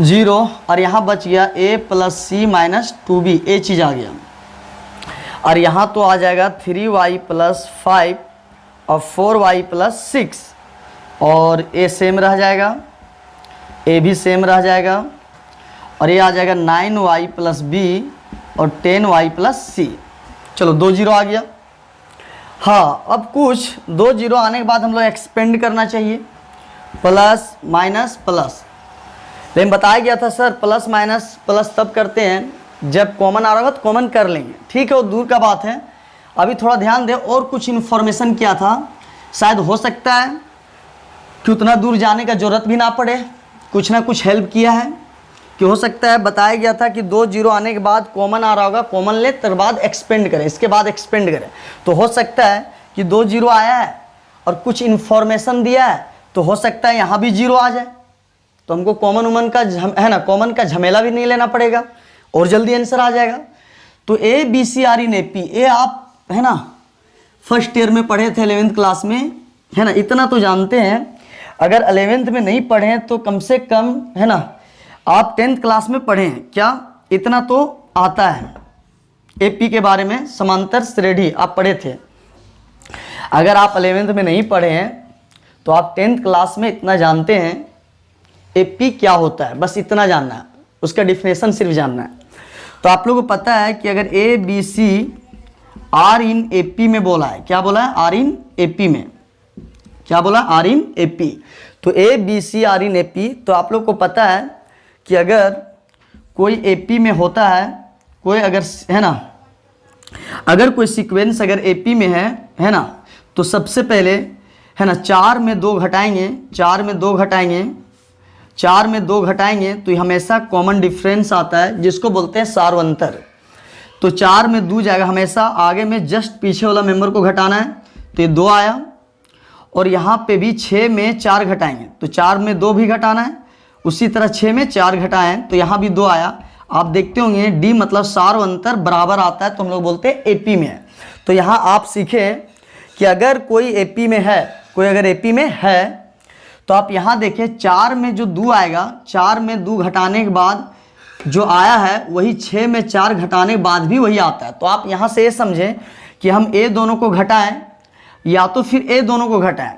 0, और यहाँ बच गया a + c - 2b, ये चीज़ आ गया। और यहाँ तो आ जाएगा 3y + 5 और 4y + 6, और a सेम रह जाएगा, a भी सेम रह जाएगा, और ये आ जाएगा 9y + b और 10y + c। चलो 2 0 आ गया। हाँ, अब कुछ 2 0 आने के बाद हम लोग एक्सपेंड करना चाहिए, प्लस माइनस प्लस। लेकिन बताया गया था सर प्लस माइनस प्लस तब करते हैं जब कॉमन आ रहा होगा, तो कॉमन कर लेंगे, ठीक है, वो दूर का बात है। अभी थोड़ा ध्यान दे, और कुछ इन्फॉर्मेशन क्या था, शायद हो सकता है कि उतना दूर जाने का ज़रूरत भी ना पड़े, कुछ ना कुछ हेल्प किया है कि हो सकता है। बताया गया था कि 2 0 आने के बाद कॉमन आ रहा होगा, कॉमन ले तर बाद एक्सपेंड करें, इसके बाद एक्सपेंड करें। तो हो सकता है कि 2 0 आया है और कुछ इन्फॉर्मेशन दिया है, तो हो सकता है यहाँ भी 0 आ जाए, तो हमको कॉमन उमन का है ना, कॉमन का झमेला भी नहीं लेना पड़ेगा और जल्दी आंसर आ जाएगा। तो A B C are in A P, ये आप है ना फर्स्ट ईयर में पढ़े थे 11th क्लास में, है ना, इतना तो जानते हैं। अगर 11th में नहीं पढ़े हैं तो कम से कम है ना आप 10th क्लास में पढ़े हैं क्या, इतना तो आता है। एपी के बारे में समांतर श्रेणी आप पढ़े थे। अगर आप 11th में नहीं पढ़े हैं तो आप 10th क्लास में इतना जानते हैं एपी क्या होता है, बस इतना जानना है, उसका डिफिनेशन सिर्फ जानना है। तो आप लोगों को पता है कि अगर A B C are in AP में बोला है, क्या बोला है? आर इन एपी में, क्या बोला? Are in AP. तो A B C are in AP, तो आप लोग को पता है कि अगर कोई एपी में होता है, कोई अगर है ना, अगर कोई सीक्वेंस अगर एपी में है ना, तो सबसे पहले है ना, 4 में 2 घटाएंगे, 4 में 2 घटाएंगे, 4 में 2 घटाएंगे तो हमेशा कॉमन डिफरेंस आता है जिसको बोलते हैं सार्वंतर। तो 4 में 2 जाएगा, हमेशा आगे में जस्ट पीछे वाला मेंबर को घटाना है, तो ये 2 आया। और यहाँ पे भी 6 में 4 घटाएंगे तो 4 में 2 भी घटाना है, उसी तरह 6 में 4 घटाएं तो यहाँ भी 2 आया। आप देखते होंगे डी मतलब सार्वंतर बराबर आता है तो हम लोग बोलते हैं एपी में है। तो यहाँ आप सीखे कि अगर कोई एपी में है, कोई अगर एपी में है तो आप यहाँ देखें 4 में जो 2 आएगा, 4 में 2 घटाने के बाद जो आया है वही 6 में 4 घटाने के बाद भी वही आता है। तो आप यहाँ से ये समझें कि हम ए दोनों को घटाएं या तो फिर ए दोनों को घटाएं।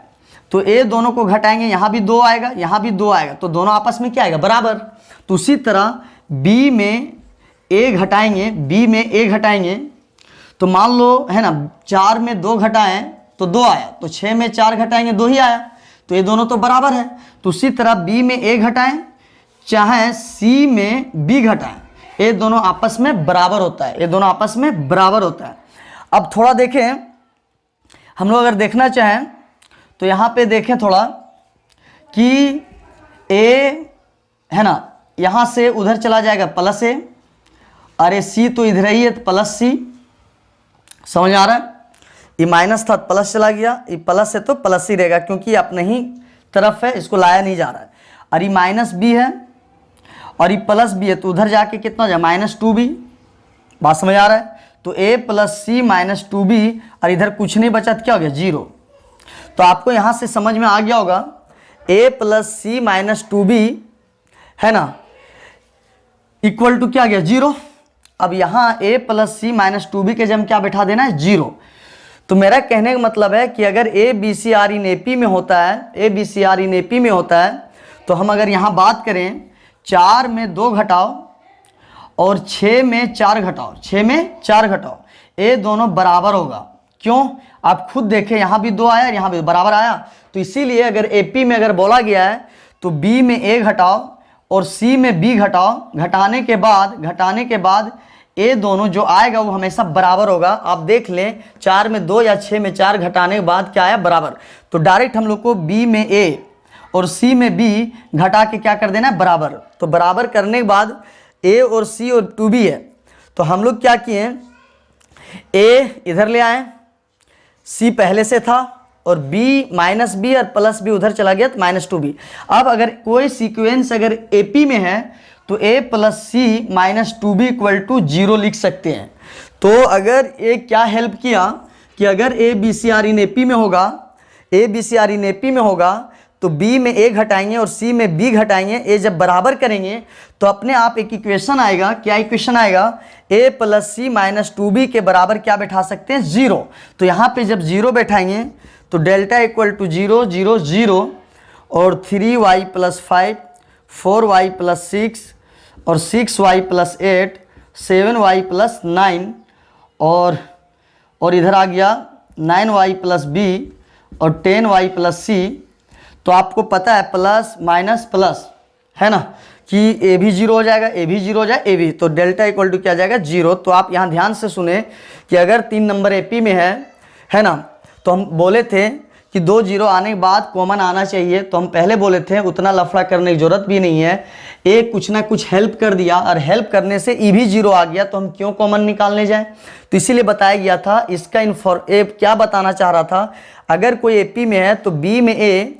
तो ए दोनों को घटाएंगे, यहाँ भी 2 आएगा, यहाँ भी 2 आएगा, तो दोनों आपस में क्या आएगा, बराबर। तो उसी तरह बी में ए घटाएंगे, बी में ए घटाएंगे तो मान लो है ना 4 में 2 घटाएं तो 2 आया, तो 6 में 4 घटाएंगे 2 ही आया, तो ये दोनों तो बराबर है। तो उसी तरह बी में ए घटाएं चाहे सी में बी घटाएं, ये दोनों आपस में बराबर होता है, ये दोनों आपस में बराबर होता है। अब थोड़ा देखें, हम लोग अगर देखना चाहें तो यहाँ पे देखें थोड़ा कि ए है ना यहाँ से उधर चला जाएगा प्लस ए, अरे सी तो इधर ही है तो प्लस सी, समझ आ रहा है। ये माइनस था प्लस चला गया, ये प्लस है तो प्लस ही रहेगा क्योंकि अपने ही तरफ है, इसको लाया नहीं जा रहा है। और ये माइनस बी है और ये प्लस बी है तो उधर जाके कितना हो जाए -2b, बात समझ आ रहा है। तो a प्लस सी -2b और इधर कुछ नहीं बचा तो क्या हो गया 0। तो आपको यहाँ से समझ में आ गया होगा a प्लस सी -2b है ना इक्वल टू क्या गया 0। अब यहाँ a प्लस सी -2b के जगह क्या बैठा देना है 0। तो मेरा कहने का मतलब है कि अगर A B C are in AP में होता है, A B C are in AP में होता है तो हम अगर यहाँ बात करें 4 में 2 घटाओ और 6 में 4 घटाओ, 6 में 4 घटाओ, ये दोनों बराबर होगा। क्यों, आप खुद देखें यहाँ भी 2 आया और यहाँ भी बराबर आया। तो इसीलिए अगर एपी में अगर बोला गया है तो बी में ए घटाओ और सी में बी घटाओ, घटाने के बाद ए दोनों जो आएगा वो हमेशा बराबर होगा। आप देख लें 4 में 2 या 6 में 4 घटाने के बाद क्या आया, बराबर। तो डायरेक्ट हम लोग को बी में ए और सी में बी घटा के क्या कर देना है, बराबर। तो बराबर करने के बाद ए और सी और 2b है तो हम लोग क्या किए, ए इधर ले आए, सी पहले से था और b माइनस बी और प्लस बी उधर चला गया तो -2b। अब अगर कोई सीक्वेंस अगर एपी में है तो a plus C -2b equal to 0 लिख सकते हैं। तो अगर ये क्या हेल्प किया कि अगर A B C are in AP में होगा, A B C are in AP में होगा तो b में a घटाएंगे और c में b घटाएंगे, ये जब बराबर करेंगे तो अपने आप एक इक्वेशन आएगा। क्या इक्वेशन आएगा, a प्लस सी -2b के बराबर क्या बैठा सकते हैं 0। तो यहाँ पे जब 0 बैठाएंगे तो डेल्टा इक्वल टू 0 0 0 और 3y प्लस 5, 4y प्लस 6 और 6y प्लस 8, 7y प्लस 9 और इधर आ गया 9y प्लस b और 10y प्लस c। तो आपको पता है प्लस माइनस प्लस है ना कि ए भी 0 हो जाएगा, ए भी 0 हो जाए, ए भी, तो डेल्टा इक्वल टू क्या जाएगा 0। तो आप यहाँ ध्यान से सुने कि अगर 3 नंबर एपी में है ना, तो हम बोले थे कि 2 0 आने के बाद कॉमन आना चाहिए। तो हम पहले बोले थे उतना लफड़ा करने की जरूरत भी नहीं है, ए कुछ ना कुछ हेल्प कर दिया और हेल्प करने से ई भी 0 आ गया तो हम क्यों कॉमन निकालने जाएं। तो इसीलिए बताया गया था। इसका क्या बताना चाह रहा था, अगर कोई एपी में है तो बी में ए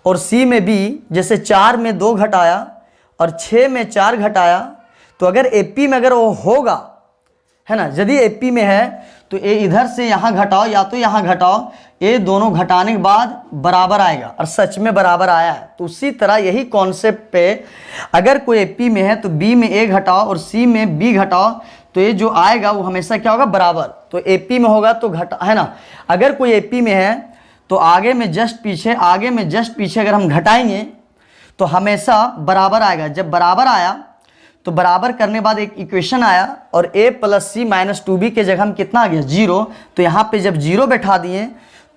और सी में बी, जैसे 4 में 2 घटाया और 6 में 4 घटाया, तो अगर एपी में अगर वो होगा है ना, यदि एपी में है तो ए इधर से यहाँ घटाओ या तो यहाँ घटाओ, ये दोनों घटाने के बाद बराबर आएगा और सच में बराबर आया है। तो उसी तरह यही कॉन्सेप्ट पे अगर कोई एपी में है तो बी में ए घटाओ और सी में बी घटाओ तो ये जो आएगा वो हमेशा क्या होगा, बराबर। तो एपी में होगा तो घटा है ना, अगर कोई एपी में है तो आगे में जस्ट पीछे अगर हम घटाएंगे तो हमेशा बराबर आएगा। जब बराबर आया तो बराबर करने के बाद एक इक्वेशन आया और a प्लस सी -2b के जगह हम कितना आ गया 0। तो यहाँ पे जब 0 बैठा दिए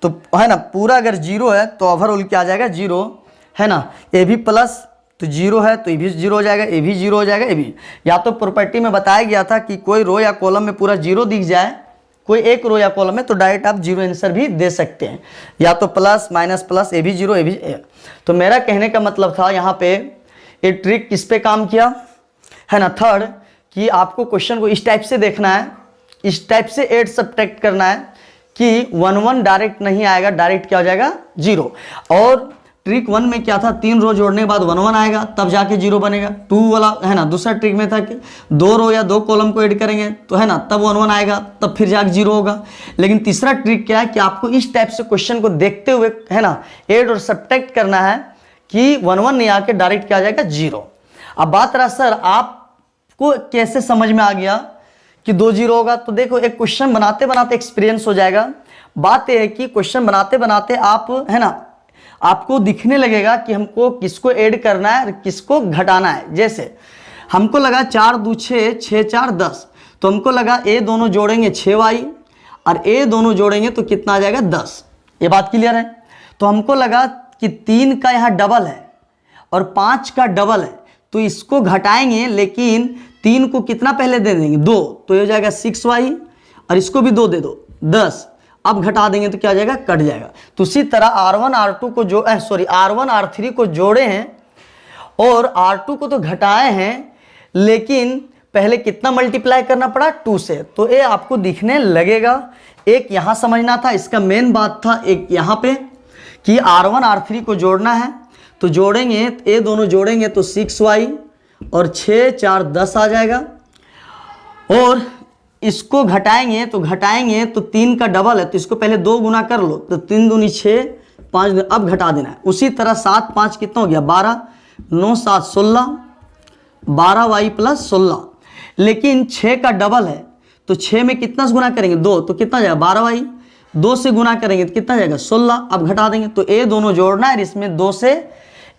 तो है ना, पूरा अगर 0 है तो ओवरऑल क्या आ जाएगा 0 है ना। ए भी प्लस तो 0 है तो ये भी 0 हो जाएगा, ए भी 0 हो जाएगा, ए भी। या तो प्रॉपर्टी में बताया गया था कि कोई रो या कॉलम में पूरा 0 दिख जाए, कोई एक रो या कॉलम है तो डायरेक्ट आप जीरो आंसर भी दे सकते हैं, या तो प्लस माइनस प्लस, ए भी जीरो ए भी तो मेरा कहने का मतलब था यहाँ पे ये ट्रिक किस पे काम किया है ना, थर्ड, कि आपको क्वेश्चन को इस टाइप से देखना है, इस टाइप से ऐड सब्ट्रैक्ट करना है कि 1 1 डायरेक्ट नहीं आएगा, डायरेक्ट क्या हो जाएगा 0। और ट्रिक 1 में क्या था, 3 रो जोड़ने के बाद 1 1 आएगा तब जाके 0 बनेगा। 2 वाला है ना, दूसरा ट्रिक में था कि 2 रो या 2 कॉलम को ऐड करेंगे तो है ना तब 1 1 आएगा, तब फिर जाके 0 होगा। लेकिन तीसरा ट्रिक क्या है कि आपको इस टाइप से क्वेश्चन को देखते हुए है ना ऐड और सब्ट्रैक्ट करना है कि 1 1 नहीं आके डायरेक्ट क्या आ जाएगा 0। अब बात रहा सर आपको कैसे समझ में आ गया कि 2 0 होगा, तो देखो एक क्वेश्चन बनाते बनाते एक्सपीरियंस हो जाएगा। बात यह है कि क्वेश्चन बनाते बनाते आप है ना आपको दिखने लगेगा कि हमको किसको ऐड करना है और किसको घटाना है। जैसे हमको लगा 4 2 6 6 4 10, तो हमको लगा ए दोनों जोड़ेंगे 6y और ए दोनों जोड़ेंगे तो कितना आ जाएगा 10। ये बात क्लियर है। तो हमको लगा कि 3 का यहाँ डबल है और 5 का डबल है, तो इसको घटाएंगे लेकिन 3 को कितना पहले दे देंगे 2, तो ये हो जाएगा 6y और इसको भी 2 दे दो 10। अब घटा देंगे तो क्या हो जाएगा कट जाएगा। तो उसी तरह R1 R2 को जो R1 R3 को जोड़े हैं और R2 को तो घटाए हैं, लेकिन पहले कितना मल्टीप्लाई करना पड़ा 2 से, तो ये आपको दिखने लगेगा। एक यहाँ समझना था, इसका मेन बात था एक यहाँ पे कि R1 R3 को जोड़ना है, तो जोड़ेंगे ये दोनों जोड़ेंगे तो 6y और 6 4 10 आ जाएगा। और इसको घटाएंगे तो 3 का डबल है तो इसको पहले 2 गुना कर लो, तो 3 दूनी 6 5 अब घटा देना है। उसी तरह 7 5 कितना हो गया 12, 9 7 16, 12y प्लस 16। लेकिन 6 का डबल है तो 6 में कितना से गुना करेंगे 2, तो कितना जाएगा 12y, 2 से गुना करेंगे तो कितना जाएगा 16। अब घटा देंगे तो ए दोनों जोड़ना है, इसमें 2 से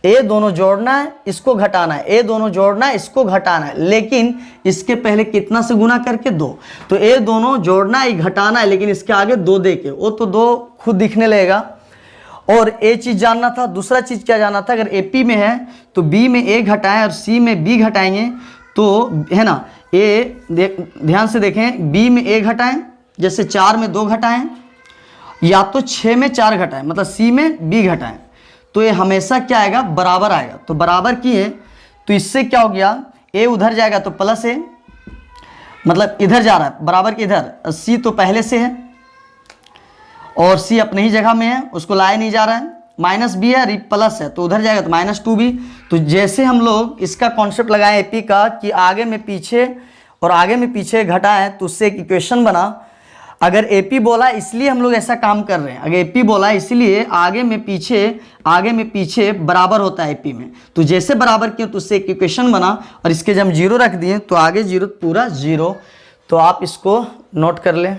ए दोनों जोड़ना है, इसको घटाना है, ए दोनों जोड़ना है, इसको घटाना है, लेकिन इसके पहले कितना से गुना करके 2, तो ए दोनों जोड़ना है घटाना है, लेकिन इसके आगे 2 दे के, वो तो 2 खुद दिखने लगेगा। और ए चीज़ जानना था। दूसरा चीज़ क्या जानना था, अगर एपी में है तो बी में ए घटाएं और सी में बी घटाएंगे तो है ना ए ध्यान से देखें, बी में ए घटाएं, जैसे 4 में 2 घटाएं, या तो 6 में 4 घटाएं, मतलब सी में बी घटाएं, तो ये हमेशा क्या आएगा बराबर आएगा। तो बराबर किए तो इससे क्या हो गया, ए उधर जाएगा तो प्लस ए, मतलब इधर जा रहा है बराबर के इधर, सी तो पहले से है और सी अपने ही जगह में है, उसको लाया नहीं जा रहा है, माइनस बी है प्लस है तो उधर जाएगा तो -2b। तो जैसे हम लोग इसका कॉन्सेप्ट लगाए एपी का कि आगे में पीछे और आगे में पीछे घटाएं, तो उससे एक इक्वेशन बना। अगर एपी बोला इसलिए हम लोग ऐसा काम कर रहे हैं, अगर एपी बोला इसलिए आगे में पीछे बराबर होता है एपी में, तो जैसे बराबर किए तो उससे एक इक्वेशन बना और इसके जब हम 0 रख दिए तो आगे 0 पूरा 0। तो आप इसको नोट कर लें।